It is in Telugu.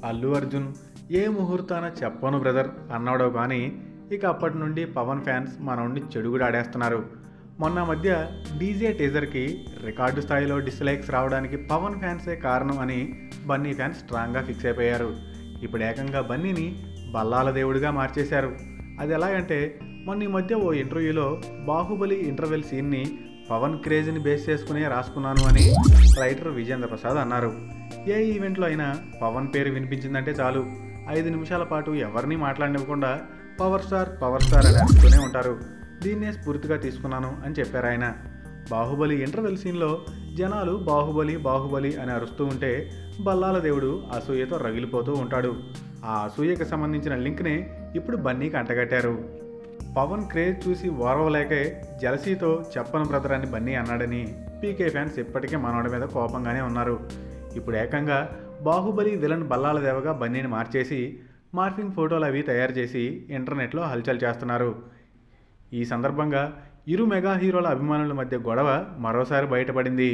అల్లు అర్జున్ ఏ ముహూర్తాన చెప్పను బ్రదర్ అన్నాడో కానీ ఇక అప్పటి నుండి పవన్ ఫ్యాన్స్ మనోడిని చెడుగుడు ఆడేస్తున్నారు. మొన్న మధ్య డీజే టీజర్కి రికార్డు స్థాయిలో డిస్లైక్స్ రావడానికి పవన్ ఫ్యాన్సే కారణం అని బన్నీ ఫ్యాన్స్ స్ట్రాంగ్గా ఫిక్స్ అయిపోయారు. ఇప్పుడు ఏకంగా బన్నీని బల్లాల దేవుడిగా మార్చేశారు. అది ఎలాగంటే మొన్న ఈ మధ్య ఓ ఇంటర్వ్యూలో బాహుబలి ఇంటర్వెల్ సీన్ని పవన్ క్రేజ్ని బేస్ చేసుకునే రాసుకున్నాను అని రైటర్ విజేంద్ర ప్రసాద్ అన్నారు. ఏ ఈవెంట్లో అయినా పవన్ పేరు వినిపించిందంటే చాలు 5 నిమిషాల పాటు ఎవరిని మాట్లాడనివ్వకుండా పవర్ స్టార్ అని అరుస్తూనే ఉంటారు. దీన్నే స్ఫూర్తిగా తీసుకున్నాను అని చెప్పారు ఆయన. బాహుబలి ఇంటర్వెల్ సీన్లో జనాలు బాహుబలి అని అరుస్తూ ఉంటే బల్లాల దేవుడు అసూయతో రగిలిపోతూ ఉంటాడు. ఆ అసూయకు సంబంధించిన లింక్నే ఇప్పుడు బన్నీకి అంటగట్టారు. పవన్ క్రేజ్ చూసి ఓర్వలేకే జలసీతో చెప్పను బ్రదర్ అని బన్నీ అన్నాడని పీకే ఫ్యాన్స్ ఇప్పటికే మనోడి మీద కోపంగానే ఉన్నారు. ఇప్పుడు ఏకంగా బాహుబలి విలన్ బల్లాల దేవగా బన్నీని మార్చేసి మార్ఫింగ్ ఫోటోలు అవి తయారు చేసి ఇంటర్నెట్లో హల్చల్ చేస్తున్నారు. ఈ సందర్భంగా ఇరు మెగా హీరోల అభిమానుల మధ్య గొడవ మరోసారి బయటపడింది.